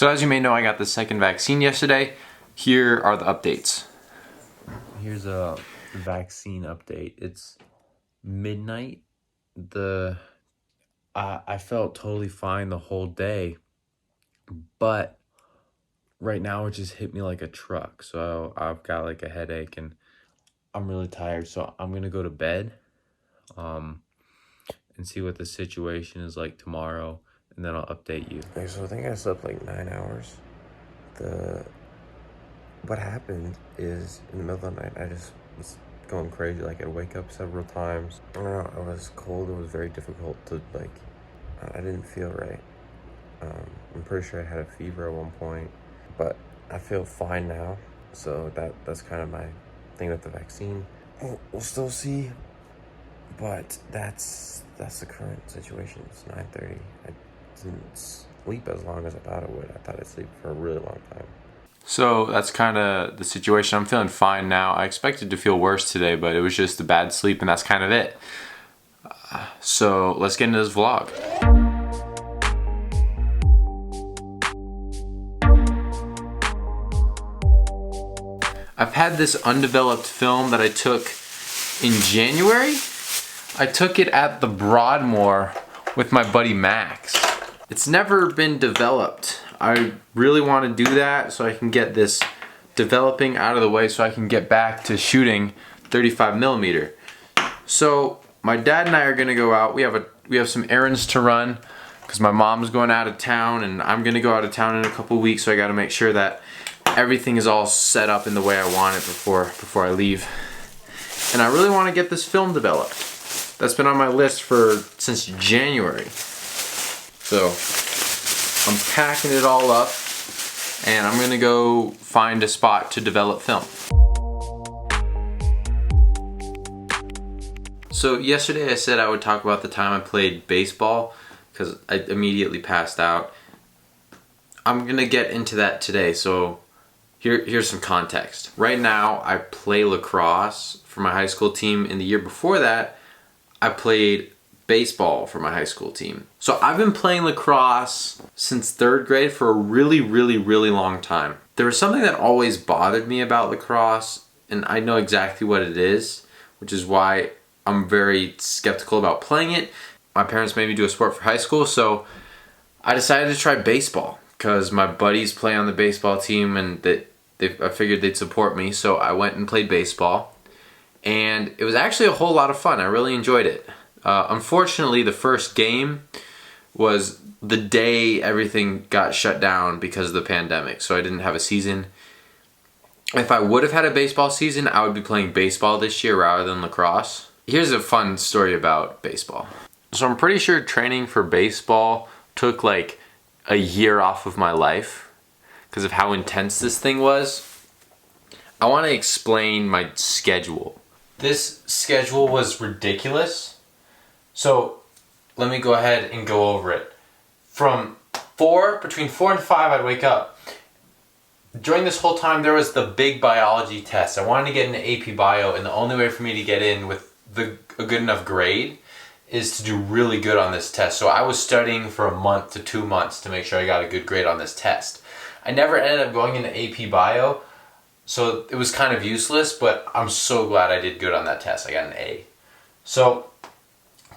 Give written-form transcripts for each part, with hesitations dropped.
So as you may know, I got the second vaccine yesterday. Here are the updates. Here's a vaccine update. It's midnight. I felt totally fine the whole day, but right now it just hit me like a truck. So I've got like a headache and I'm really tired. So I'm gonna go to bed, um, and see what the situation is like tomorrow, and then I'll update you. Okay, so I think I slept like 9 hours. What happened is in the middle of the night, I just was going crazy. Like I'd wake up several times. I don't know, I was cold. It was very difficult to I didn't feel right. I'm pretty sure I had a fever at one point, but I feel fine now. So that's kind of my thing with the vaccine. We'll still see, but that's the current situation. It's 9:30. I didn't sleep as long as I thought I would. I thought I'd sleep for a really long time. So that's kind of the situation. I'm feeling fine now. I expected to feel worse today, but it was just a bad sleep, and that's kind of it. So let's get into this vlog. I've had this undeveloped film that I took in January. I took it at the Broadmoor with my buddy Max. It's never been developed. I really want to do that so I can get this developing out of the way so I can get back to shooting 35mm. So my dad and I are gonna go out. We have some errands to run because my mom's going out of town and I'm gonna go out of town in a couple weeks, so I gotta make sure that everything is all set up in the way I want it before I leave. And I really want to get this film developed. That's been on my list since January. So I'm packing it all up and I'm gonna go find a spot to develop film. So yesterday I said I would talk about the time I played baseball because I immediately passed out. I'm gonna get into that today, so here's some context. Right now I play lacrosse for my high school team. In the year before that, I played baseball for my high school team. So I've been playing lacrosse since 3rd grade for a really long time. There was something that always bothered me about lacrosse, and I know exactly what it is, which is why I'm very skeptical about playing it. My parents made me do a sport for high school, so I decided to try baseball because my buddies play on the baseball team and I figured they'd support me, so I went and played baseball. And it was actually a whole lot of fun. I really enjoyed it. Unfortunately, the first game was the day everything got shut down because of the pandemic, so I didn't have a season. If I would have had a baseball season, I would be playing baseball this year rather than lacrosse. Here's a fun story about baseball. So I'm pretty sure training for baseball took like a year off of my life because of how intense this thing was. I want to explain my schedule. This schedule was ridiculous. So let me go ahead and go over it. Between 4 and 5 I'd wake up. During this whole time there was the big biology test. I wanted to get into AP Bio, and the only way for me to get in with a good enough grade is to do really good on this test. So I was studying for a month to 2 months to make sure I got a good grade on this test. I never ended up going into AP Bio, so it was kind of useless, but I'm so glad I did good on that test. I got an A. So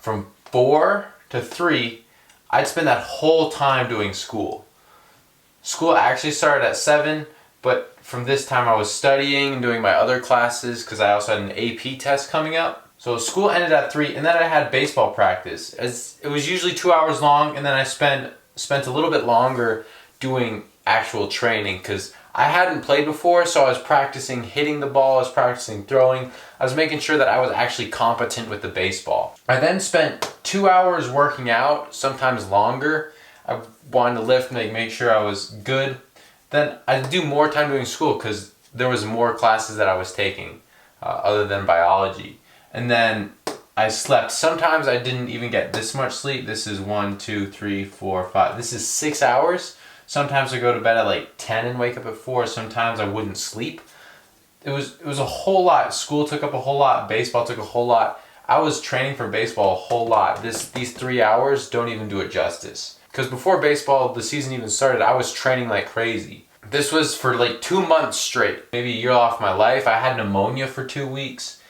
from 4 to 3, I'd spend that whole time doing school. School actually started at 7, but from this time I was studying and doing my other classes because I also had an AP test coming up. So school ended at 3, and then I had baseball practice. It was usually 2 hours long, and then I spent a little bit longer doing actual training because I hadn't played before, so I was practicing hitting the ball, I was practicing throwing, I was making sure that I was actually competent with the baseball. I then spent 2 hours working out, sometimes longer. I wanted to lift and make sure I was good. Then I'd do more time doing school because there was more classes that I was taking other than biology. And then I slept. Sometimes I didn't even get this much sleep. This is 1, 2, 3, 4, 5. This is 6 hours. Sometimes I go to bed at like 10 and wake up at 4. Sometimes I wouldn't sleep. It was a whole lot. School took up a whole lot. Baseball took a whole lot. I was training for baseball a whole lot. These 3 hours don't even do it justice. Because before baseball, the season even started, I was training like crazy. This was for like 2 months straight, maybe a year off my life. I had pneumonia for 2 weeks,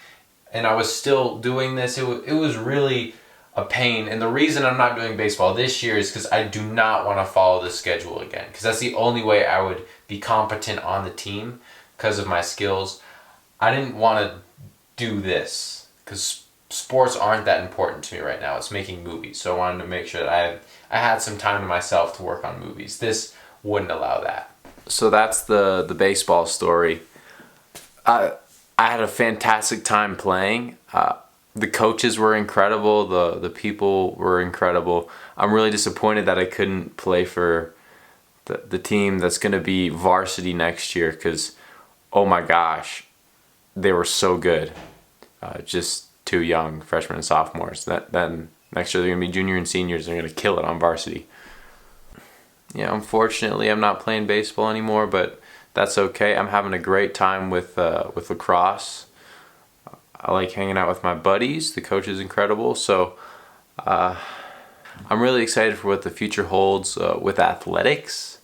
and I was still doing this. It was really a pain. And the reason I'm not doing baseball this year is because I do not want to follow the schedule again. Because that's the only way I would be competent on the team because of my skills. I didn't want to do this because sports aren't that important to me right now. It's making movies. So I wanted to make sure that I had some time to myself to work on movies. This wouldn't allow that. So that's the baseball story. I had a fantastic time playing. The coaches were incredible. The people were incredible. I'm really disappointed that I couldn't play for the team that's going to be varsity next year because, oh my gosh, they were so good. Just too young, freshmen and sophomores. Then next year they're going to be junior and seniors. They're going to kill it on varsity. Yeah, unfortunately, I'm not playing baseball anymore, but that's okay. I'm having a great time with lacrosse. I like hanging out with my buddies. The coach is incredible. So I'm really excited for what the future holds with athletics.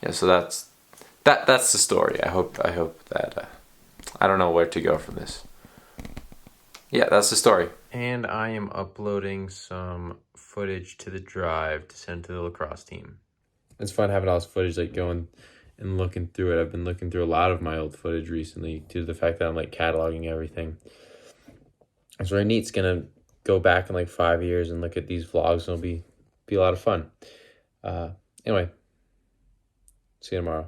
So that's the story. I hope that I don't know where to go from this. Yeah, that's the story. And I am uploading some footage to the drive to send to the lacrosse team. It's fun having all this footage, like going and looking through it. I've been looking through a lot of my old footage recently due to the fact that I'm like cataloging everything. It's really neat. It's gonna go back in like 5 years and look at these vlogs, and it'll be a lot of fun. Anyway, see you tomorrow.